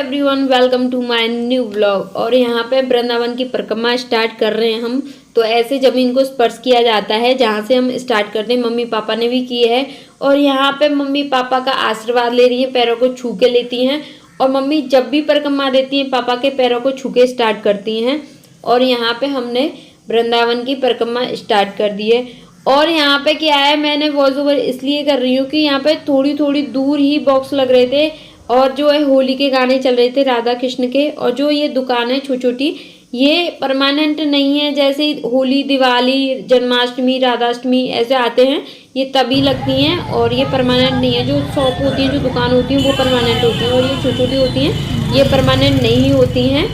Everyone, welcome to my new vlog. और यहाँ पे वृंदावन की परिक्रमा स्टार्ट कर रहे हैं हम। तो ऐसे जमीन को स्पर्श किया जाता है जहाँ से हम स्टार्ट करते हैं। मम्मी पापा ने भी की है और यहाँ पे मम्मी पापा का आशीर्वाद ले रही है, पैरों को छू के लेती हैं। और मम्मी जब भी परिक्रमा देती हैं पापा के पैरों को छू के स्टार्ट करती हैं। और यहाँ पे हमने वृंदावन की परिक्रमा स्टार्ट कर दी है। और यहाँ पे क्या है, मैंने वॉइस ओवर इसलिए कर रही हूँ कि यहाँ पे थोड़ी थोड़ी दूर ही बॉक्स लग रहे थे और जो है होली के गाने चल रहे थे राधा कृष्ण के। और जो ये दुकान है छोटी छोटी, ये परमानेंट नहीं है। जैसे होली, दिवाली, जन्माष्टमी, राधाष्टमी ऐसे आते हैं, ये तभी लगती हैं और ये परमानेंट नहीं है। जो शॉप होती है, जो दुकान होती है, वो परमानेंट होती हैं और ये छोटी छोटी होती हैं, ये परमानेंट नहीं होती हैं।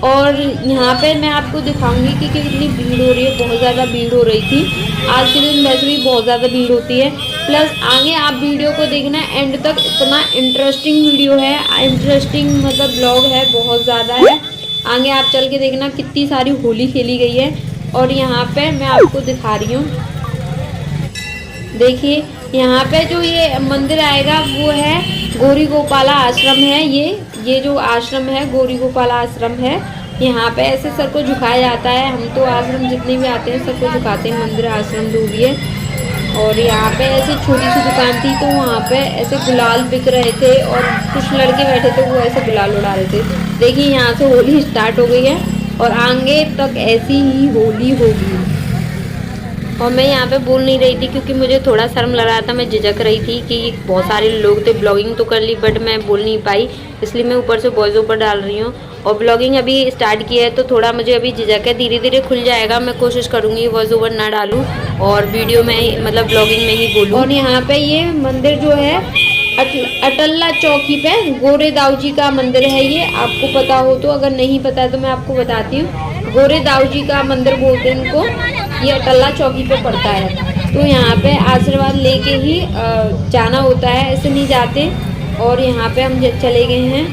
और यहाँ पे मैं आपको दिखाऊंगी कि कितनी भीड़ हो रही है। बहुत ज़्यादा भीड़ हो रही थी। आज के दिन वैसे भी बहुत ज़्यादा भीड़ होती है। प्लस आगे आप वीडियो को देखना एंड तक, इतना इंटरेस्टिंग वीडियो है, इंटरेस्टिंग मतलब ब्लॉग है, बहुत ज़्यादा है। आगे आप चल के देखना कितनी सारी होली खेली गई है। और यहाँ पे मैं आपको दिखा रही हूँ, देखिए यहाँ पे जो ये मंदिर आएगा वो है गौरी गोपाला आश्रम है। ये जो आश्रम है गौरी गोपाला आश्रम है। यहाँ पे ऐसे सर को झुकाया जाता है। हम तो आश्रम जितने भी आते हैं सर को झुकाते हैं, मंदिर आश्रम जो भी है। और यहाँ पे ऐसे छोटी सी दुकान थी तो वहाँ पे ऐसे गुलाल बिक रहे थे और कुछ लड़के बैठे थे, वो ऐसे गुलाल उड़ा रहे थे। देखिए यहाँ से होली स्टार्ट हो गई है और आगे तक ऐसी ही होली होगी। और मैं यहाँ पे बोल नहीं रही थी क्योंकि मुझे थोड़ा शर्म लग रहा था, मैं झिझक रही थी कि बहुत सारे लोग थे। ब्लॉगिंग तो कर ली बट मैं बोल नहीं पाई, इसलिए मैं ऊपर से वॉइस ओवर डाल रही हूँ। और ब्लॉगिंग अभी स्टार्ट की है तो थोड़ा मुझे अभी झिझक है, धीरे धीरे खुल जाएगा। मैं कोशिश करूँगी वॉइस ओवर ना डालूँ और वीडियो में ही मतलब ब्लॉगिंग में ही बोलूँ। और यहाँ पे ये मंदिर जो है अटल्ला चौकी पे गोरे दाऊ जी का मंदिर है। ये आपको पता हो तो, अगर नहीं पता है तो मैं आपको बताती हूँ। गोरे दाऊ जी का मंदिर बोलते हैं इनको। ये अटल्ला चौकी पे पड़ता है। तो यहाँ पे आशीर्वाद लेके ही जाना होता है, ऐसे नहीं जाते। और यहाँ पे हम चले गए हैं,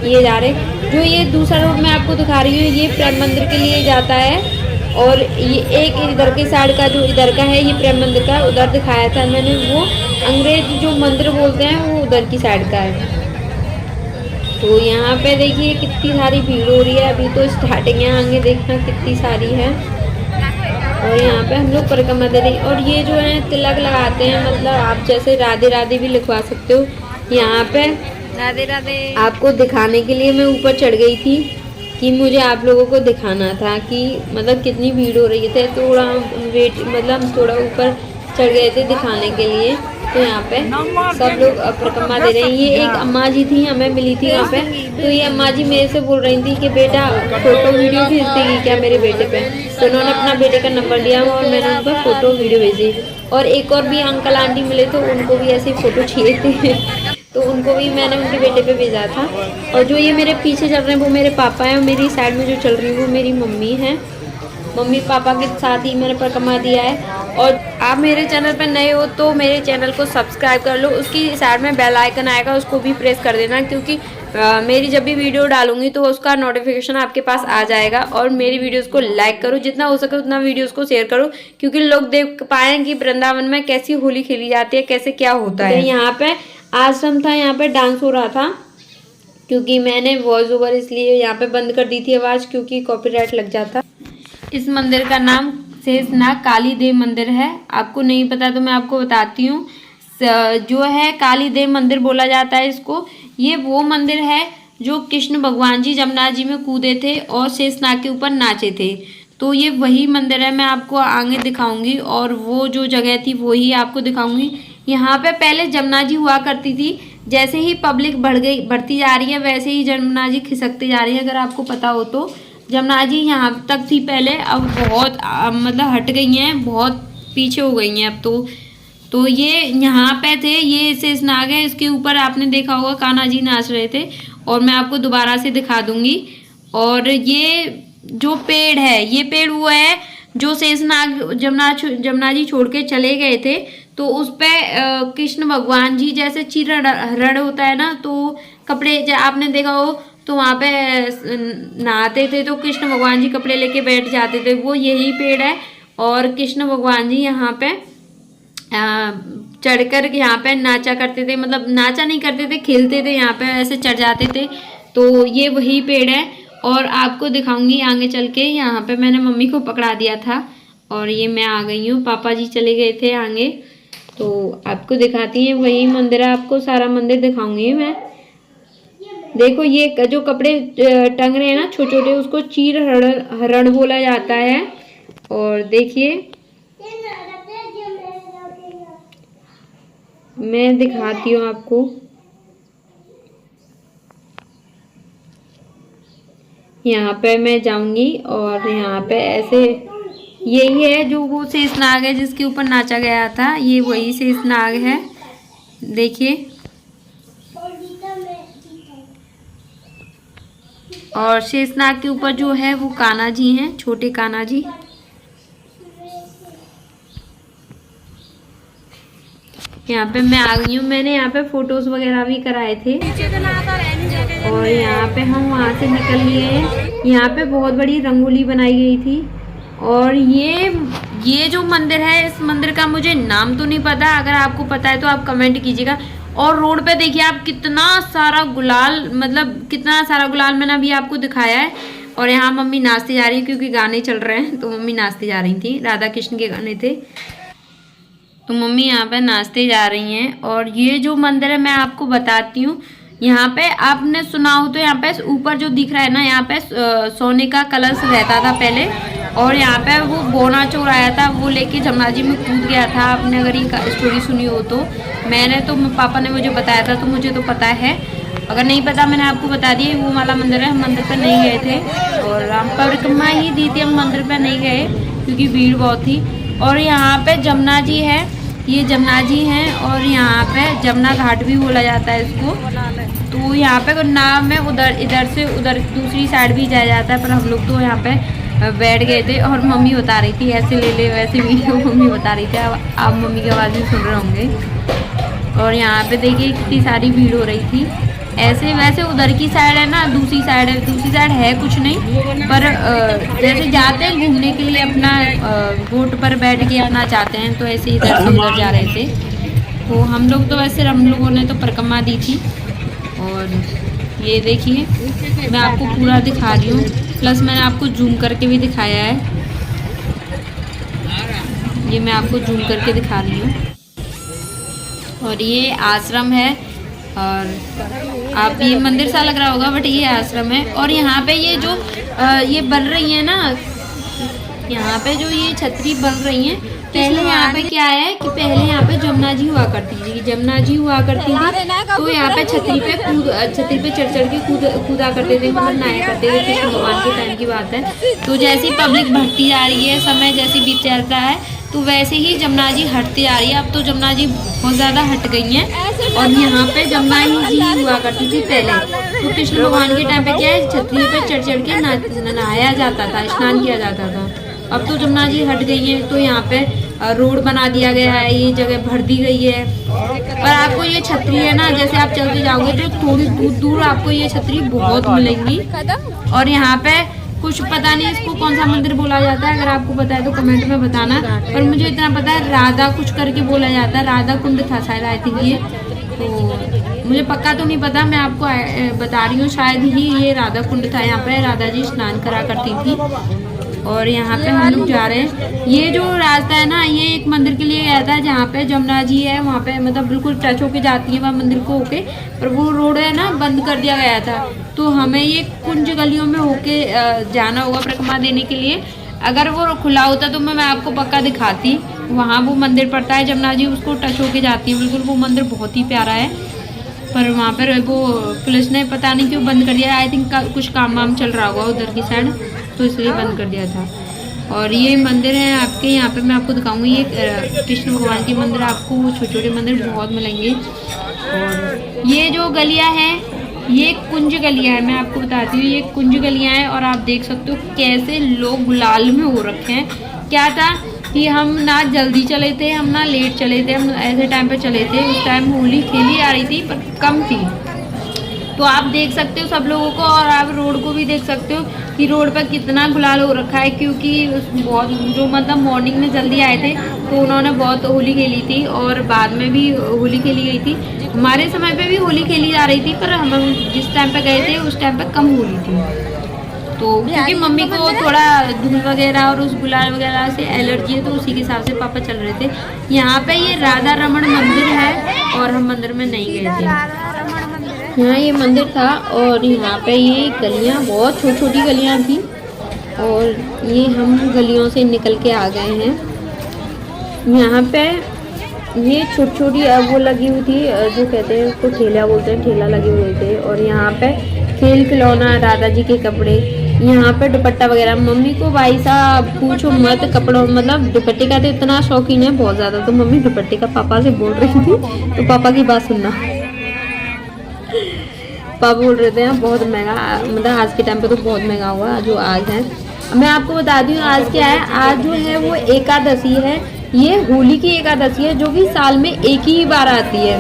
ये जा रहे। जो ये दूसरा रोड मैं आपको दिखा रही हूँ ये प्रेम मंदिर के लिए जाता है। और ये एक इधर के साइड का जो इधर का है ये प्रेम मंदिर का, उधर दिखाया था मैंने, वो अंग्रेज जो मंदिर बोलते हैं वो उधर की साइड का है। तो यहाँ पे देखिए कितनी सारी भीड़ हो रही है। अभी तो स्टार्टिंग है, आगे देखना कितनी सारी है। और यहाँ पे हम लोग परिक्रमा दे रहे हैं। और ये जो है तिलक लगाते हैं, मतलब आप जैसे राधे राधे भी लिखवा सकते हो। यहाँ पे राधे राधे आपको दिखाने के लिए मैं ऊपर चढ़ गई थी कि मुझे आप लोगों को दिखाना था कि मतलब कितनी भीड़ हो रही है। थोड़ा वेट मतलब थोड़ा ऊपर चढ़ गए थे दिखाने के लिए। तो यहाँ पे सब लोग परिक्रमा दे रहे हैं। ये एक अम्मा जी थी, हमें मिली थी वहाँ पे। तो ये अम्मा जी मेरे से बोल रही थी कि बेटा फोटो वीडियो भेज देगी क्या मेरे बेटे पे। तो उन्होंने अपना बेटे का नंबर दिया और मैंने उनको फोटो वीडियो भेजी। और एक और भी अंकल आंटी मिले तो उनको भी ऐसे फोटो चाहिए थे तो उनको भी मैंने उनके बेटे पे भेजा था। और जो ये मेरे पीछे चल रहे हैं वो मेरे पापा हैं और मेरी साइड में जो चल रही है वो मेरी मम्मी है। मम्मी पापा के साथ ही मैंने परिक्रमा दिया है। और आप मेरे चैनल पर नए हो तो मेरे चैनल को सब्सक्राइब कर लो, उसकी साइड में बेल आइकन आएगा उसको भी प्रेस कर देना, क्योंकि मेरी जब भी वीडियो डालूंगी तो उसका नोटिफिकेशन आपके पास आ जाएगा। और मेरी वीडियोस को लाइक करो, जितना हो सके उतना वीडियोस को शेयर करो, क्योंकि लोग देख पाएँ कि वृंदावन में कैसी होली खेली जाती है, कैसे क्या होता है। यहाँ पे आश्रम था, यहाँ पे डांस हो रहा था। क्योंकि मैंने वॉइस ओवर इसलिए यहाँ पे बंद कर दी थी आवाज़, क्योंकि कॉपीराइट लग जाता। इस मंदिर का नाम शेषनाग काली देव मंदिर है। आपको नहीं पता तो मैं आपको बताती हूँ। जो है काली देव मंदिर बोला जाता है इसको। ये वो मंदिर है जो कृष्ण भगवान जी जमुना जी में कूदे थे और शेषनाग के ऊपर नाचे थे। तो ये वही मंदिर है, मैं आपको आगे दिखाऊंगी। और वो जो जगह थी वही आपको दिखाऊंगी। यहाँ पे पहले जमुना जी हुआ करती थी। जैसे ही पब्लिक बढ़ती जा रही है वैसे ही जमुना जी खिसकती जा रही है। अगर आपको पता हो तो जमुना जी यहाँ तक थी पहले, अब बहुत मतलब हट गई हैं, बहुत पीछे हो गई हैं अब तो ये यहाँ पे थे, ये शेषनाग है। इसके ऊपर आपने देखा होगा कान्हा जी नाच रहे थे और मैं आपको दोबारा से दिखा दूंगी। और ये जो पेड़ है, ये पेड़ वो है जो शेषनाग जमुना जी छोड़ के चले गए थे। तो उस पे कृष्ण भगवान जी जैसे रण होता है ना, तो कपड़े आपने देखा हो तो वहाँ पे नहाते थे तो कृष्ण भगवान जी कपड़े लेके बैठ जाते थे, वो यही पेड़ है। और कृष्ण भगवान जी यहाँ पे चढ़कर यहाँ पे नाचा करते थे, मतलब नाचा नहीं करते थे, खेलते थे यहाँ पे, ऐसे चढ़ जाते थे। तो ये वही पेड़ है और आपको दिखाऊंगी आगे चल के। यहाँ पे मैंने मम्मी को पकड़ा दिया था और ये मैं आ गई हूँ। पापा जी चले गए थे आगे, तो आपको दिखाती हैं वही मंदिर है। आपको सारा मंदिर दिखाऊंगी मैं। देखो ये जो कपड़े टंग रहे हैं ना छोटे छोटे, उसको चीर हरण बोला जाता है। और देखिए मैं दिखाती हूँ आपको। यहाँ पे मैं जाऊंगी और यहाँ पे ऐसे यही है जो वो शेषनाग है जिसके ऊपर नाचा गया था, ये वही शेषनाग है। देखिए और शेषनाग के ऊपर जो है वो कान्हा जी हैं, छोटे कान्हा जी। यहाँ पे मैं आ गई हूँ। मैंने यहाँ पे फोटोज वगैरह भी कराए थे और यहाँ पे हम वहाँ से निकल लिए हैं। यहाँ पे बहुत बड़ी रंगोली बनाई गई थी और ये जो मंदिर है, इस मंदिर का मुझे नाम तो नहीं पता, अगर आपको पता है तो आप कमेंट कीजिएगा। और रोड पे देखिए आप कितना सारा गुलाल, मतलब कितना सारा गुलाल मैंने अभी आपको दिखाया है। और यहाँ मम्मी नाचते जा रही है क्योंकि गाने चल रहे हैं, तो मम्मी नाचते जा रही थी, राधा कृष्ण के गाने थे तो मम्मी यहाँ पे नाचते जा रही हैं। और ये जो मंदिर है मैं आपको बताती हूँ। यहाँ पे आपने सुना हो तो यहाँ पे ऊपर जो दिख रहा है ना, यहाँ पे सोने का कलश रहता था पहले। और यहाँ पे वो बोना चोर आया था, वो लेके जमुना जी में कूद गया था। आपने अगर ये स्टोरी सुनी हो तो, मैंने तो पापा ने मुझे बताया था तो मुझे तो पता है। अगर नहीं पता मैंने आपको बता दिया, वो वाला मंदिर है। हम मंदिर पर नहीं गए थे और हम परिक्रमा ही दी थी, हम मंदिर पर नहीं गए क्योंकि भीड़ बहुत थी। और यहाँ पे जमुना जी है, ये जमुना जी हैं और यहाँ पे जमुना घाट भी बोला जाता है इसको। तो यहाँ पे नाव में इधर से उधर दूसरी साइड भी जाया जाता है, पर हम लोग तो यहाँ पे बैठ गए थे और मम्मी बता रही थी ऐसे ले ले वैसे वीडियो मम्मी बता रही थी। आप मम्मी की आवाज़ भी सुन रहे होंगे। और यहाँ पे देखिए कितनी सारी भीड़ हो रही थी। ऐसे वैसे उधर की साइड है ना, दूसरी साइड है, दूसरी साइड है कुछ नहीं, पर जैसे जाते हैं घूमने के लिए अपना बोट पर बैठ के अपना जाते हैं, तो ऐसे इधर से उधर जा रहे थे। तो हम लोग तो वैसे हम लोगों ने तो परिक्रमा दी थी। और ये देखिए मैं आपको पूरा दिखा रही हूँ, प्लस मैंने आपको जूम करके भी दिखाया है। ये मैं आपको जूम करके दिखा रही हूँ। और ये आश्रम है और आप ये मंदिर सा लग रहा होगा बट ये आश्रम है। और यहाँ पे ये जो ये बन रही है ना, यहाँ पे जो ये छतरी बन रही है, पहले यहाँ पे क्या है कि पहले यहाँ पे जमुना जी हुआ करती थी, जमुना जी हुआ करती थी। तो यहाँ पे छतरी पे चढ़ के कूदा करते थे, मतलब नहाया करते थे। कृष्ण भगवान के टाइम की बात है। तो जैसी पब्लिक बढ़ती जा रही है, समय जैसे बीत चलता है, तो वैसे ही जमुना जी हटती जा रही है। अब तो जमुना जी बहुत ज़्यादा हट गई हैं और यहाँ पे जमुना जी हुआ करती थी पहले। तो कृष्ण भगवान के टाइम पे क्या है, छतरी पे चढ़ के नहाया जाता था, स्नान किया जाता था। अब तो जमुना जी हट गई है, तो यहाँ पे रोड बना दिया गया है, ये जगह भर दी गई है। पर आपको ये छतरी है ना, जैसे आप चलते जाओगे तो थोड़ी दूर दूर आपको ये छतरी बहुत मिलेंगी। और यहाँ पे कुछ पता नहीं इसको कौन सा मंदिर बोला जाता है, अगर आपको पता है तो कमेंट में बताना। पर मुझे इतना पता है राधा कुछ करके बोला जाता है, राधा कुंड था शायद, आई थिंक ये। तो मुझे पक्का तो नहीं पता, मैं आपको बता रही हूँ, शायद ही ये राधा कुंड था। यहाँ पे राधा जी स्नान करा करती थी। और यहाँ पे हम लोग जा रहे हैं। ये जो रास्ता है ना, ये एक मंदिर के लिए गया था जहाँ पे जमुना जी है, वहाँ पे मतलब बिल्कुल टच होके जाती है वहाँ मंदिर को होके। पर वो रोड है ना बंद कर दिया गया था, तो हमें ये कुंज गलियों में होके जाना होगा परिक्रमा देने के लिए। अगर वो खुला होता तो मैं आपको पक्का दिखाती। वहाँ वो मंदिर पड़ता है जमुना जी, उसको टच होके जाती है बिल्कुल। वो मंदिर बहुत ही प्यारा है, पर वहाँ पर वो पुलिस ने पता नहीं क्यों बंद कर दिया। आई थिंक कुछ काम वाम चल रहा होगा उधर की साइड, तो इसलिए बंद कर दिया था। और ये मंदिर है आपके, यहाँ पे मैं आपको दिखाऊंगी। ये कृष्ण भगवान के मंदिर, आपको छोटे छोटे मंदिर बहुत मिलेंगे। और ये जो गलियाँ हैं, ये कुंज गलियाँ है, मैं आपको बताती हूँ, ये कुंज गलियाँ हैं। और आप देख सकते हो कैसे लोग गुलाल में हो रखे हैं। क्या था कि हम ना जल्दी चले थे, हम ना लेट चले थे, हम ऐसे टाइम पे चले थे। उस टाइम होली खेली जा रही थी पर कम थी, तो आप देख सकते हो सब लोगों को। और आप रोड को भी देख सकते हो कि रोड पर कितना गुलाल हो रखा है, क्योंकि बहुत जो मतलब मॉर्निंग में जल्दी आए थे तो उन्होंने बहुत होली खेली थी और बाद में भी होली खेली गई थी। हमारे समय पे भी होली खेली जा रही थी, पर हम जिस टाइम पे गए थे उस टाइम पे कम होली थी। तो क्योंकि मम्मी को थोड़ा धूल वगैरह और उस गुलाल वगैरह से एलर्जी है, तो उसी के हिसाब से पापा चल रहे थे। यहाँ पे ये राधा रमन मंदिर है और हम मंदिर में नहीं गए थे। यहाँ ये मंदिर था और यहाँ पे ये गलियाँ बहुत छोटी छोटी गलियाँ थी और ये हम गलियों से निकल के आ गए हैं। यहाँ पे ये छोटी छोटी वो लगी हुई थी, जो कहते हैं उसको ठेला बोलते हैं, ठेला लगे हुए थे। और यहाँ पे खेल खिलौना, राधा जी के कपड़े, यहाँ पे दुपट्टा वगैरह। मम्मी को भाई साहब पूछो मत, कपड़ों मतलब दुपट्टे का तो इतना शौकीन है बहुत ज़्यादा। तो मम्मी दुपट्टे का पापा से बोल रही थी, तो पापा की बात सुनना। पापा बोल रहे थे बहुत महंगा, मतलब आज के टाइम पे तो बहुत महंगा हुआ जो आज है। मैं आपको बता दूँ आज क्या है, आज जो है वो एकादशी है। ये होली की एकादशी है जो कि साल में एक ही बार आती है,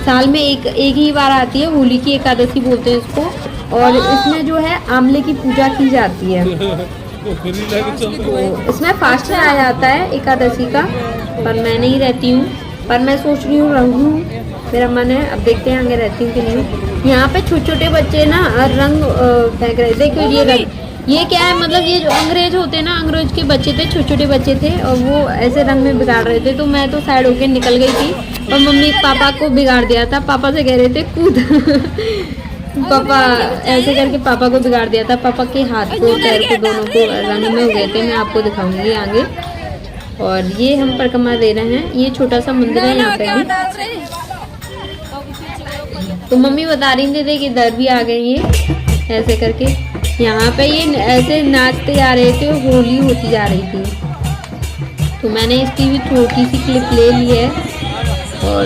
साल में एक ही बार आती है। होली की एकादशी बोलते हैं इसको। और इसमें जो है आंवले की पूजा की जाती है। तो इसमें फास्ट आ जाता है एकादशी का, पर मैं नहीं रहती हूँ, पर मैं सोच रही हूँ रहूँ, मेरा मन है। अब देखते हैं आगे रहती हूँ कि नहीं। यहाँ पे छोटे छोटे बच्चे ना रंग फेंक रहे थे। देखो ये रंग, ये क्या है, मतलब ये जो अंग्रेज होते हैं ना, अंग्रेज के बच्चे थे, छोटे छोटे बच्चे थे और वो ऐसे रंग में बिगाड़ रहे थे। तो मैं तो साइड होके निकल गई थी और मम्मी पापा को बिगाड़ दिया था। पापा से कह रहे थे कूद। पापा ऐसे करके पापा को बिगाड़ दिया था। पापा के हाथ को पैर को दोनों को रंग में हो गए थे। मैं आपको दिखाऊंगी आगे। और ये हम परिक्रमा दे रहे हैं। ये छोटा सा मंदिर है यहाँ पे भी। तो मम्मी बता रही थी कि दर भी आ गए ये ऐसे करके। यहाँ पे ये ऐसे नाचते जा रहे थे, होली होती जा रही थी। तो मैंने इसकी भी छोटी सी क्लिप ले ली है। और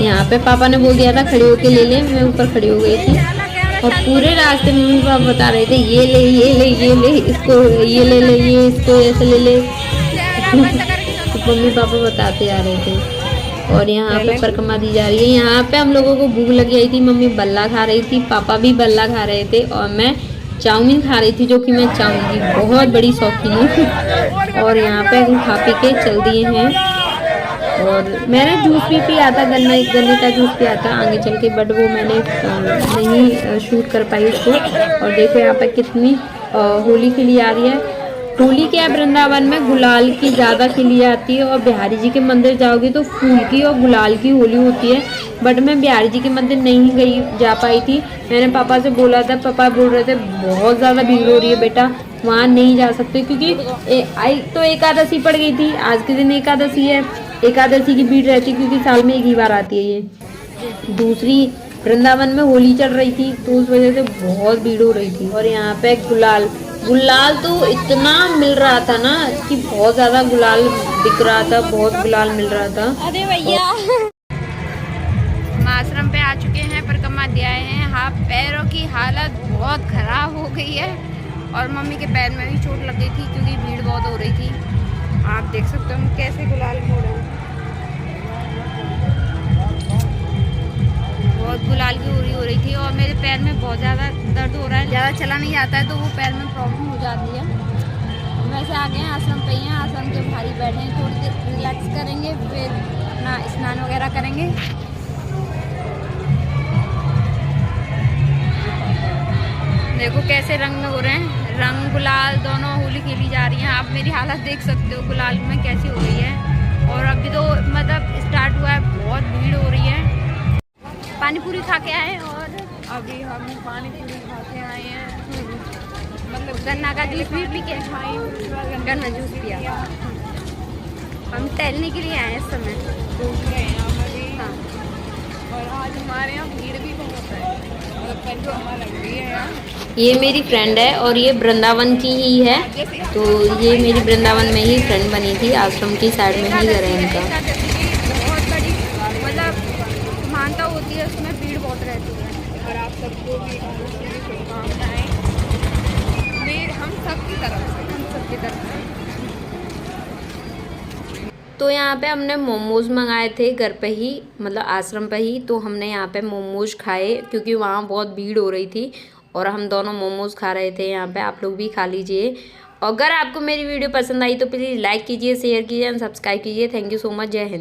यहाँ पे पापा ने बोल दिया था खड़े होके ले ले, मैं ऊपर खड़ी हो गई थी। और पूरे रास्ते मम्मी पापा बता रहे थे ये ले ये ले ये ले, इसको ये ले ले, ये इसको ऐसे ले ले। तो मम्मी पापा बताते जा रहे थे। और यहाँ पे परिक्रमा दी जा रही है। यहाँ पे हम लोगों को भूख लगी आई थी। मम्मी बल्ला खा रही थी, पापा भी बल्ला खा रहे थे और मैं चाउमीन खा रही थी, जो कि मैं चाउमीन की बहुत बड़ी शौकीन हूँ। और यहाँ पे हम खा पी के चल दिए हैं। और मैंने जूस भी पिया था, गन्ने का जूस पिया था आगे चल के, बट वो मैंने नहीं शूट कर पाई उसको। और देखो यहाँ पे कितनी होली खिली आ रही है। होली क्या है, वृंदावन में गुलाल की ज़्यादा खिली जाती है। और बिहारी जी के मंदिर जाओगे तो फूल की और गुलाल की होली होती है। बट मैं बिहारी जी के मंदिर नहीं गई, जा पाई थी। मैंने पापा से बोला था, पापा बोल रहे थे बहुत ज़्यादा भीड़ हो रही है बेटा, वहाँ नहीं जा सकते, क्योंकि तो एकादशी पड़ गई थी। आज के दिन एकादशी है, एकादशी की भीड़ रहती है क्योंकि साल में एक ही बार आती है ये। दूसरी वृंदावन में होली चल रही थी तो उस वजह से बहुत भीड़ हो रही थी। और यहाँ पे गुलाल तो इतना मिल रहा था ना कि बहुत ज़्यादा गुलाल बिक रहा था, बहुत गुलाल मिल रहा था। अरे भैया हम आश्रम पे आ चुके हैं, परिक्रमा दे आए हैं। हाँ, पैरों की हालत बहुत खराब हो गई है और मम्मी के पैर में भी चोट लग गई थी क्योंकि भीड़ बहुत हो रही थी। आप देख सकते हो हम कैसे गुलाल मोड़ रहे हैं। बहुत गुलाल की हो रही थी और मेरे पैर में बहुत ज़्यादा दर्द हो रहा है। ज़्यादा चला नहीं जाता है तो वो पैर में प्रॉब्लम हो जाती है। वैसे आ गए हैं, आश्रम पे ही हैं, आश्रम के बाहर ही बैठे हैं। थोड़ी देर रिलैक्स करेंगे, फिर अपना स्नान वगैरह करेंगे। देखो कैसे रंग में हो रहे हैं, रंग गुलाल दोनों होली खेली जा रही हैं। आप मेरी हालत देख सकते हो गुलाल में कैसी हो रही है। और अभी तो मतलब स्टार्ट हुआ है, बहुत भीड़ हो रही है। पानी पूरी खा के आए और अभी हम पानी पूरी खा के आए हैं। मतलब गन्ना का जूस भी पी के, गन्ना जूस पिया। हम टहलने के लिए आए इस समय। हाँ। और आज हमारे यहाँ भीड़ भी बहुत है, ये मेरी फ्रेंड है और ये वृंदावन की ही है। तो ये मेरी वृंदावन में ही फ्रेंड बनी थी, आश्रम की साइड में ही घर है इनका। बहुत बड़ी मतलब मानता होती है, उसमें भीड़ बहुत रहती है। और आप सबको भी शुभकामनाएं हम सबकी तरफ से। तो यहाँ पे हमने मोमोज मंगाए थे घर पे ही, मतलब आश्रम पे ही। तो हमने यहाँ पे मोमोज खाए क्योंकि वहाँ बहुत भीड़ हो रही थी और हम दोनों मोमोज खा रहे थे यहाँ पे। आप लोग भी खा लीजिए। अगर आपको मेरी वीडियो पसंद आई तो प्लीज़ लाइक कीजिए, शेयर कीजिए एंड सब्सक्राइब कीजिए। Thank you so much. जय हिंद।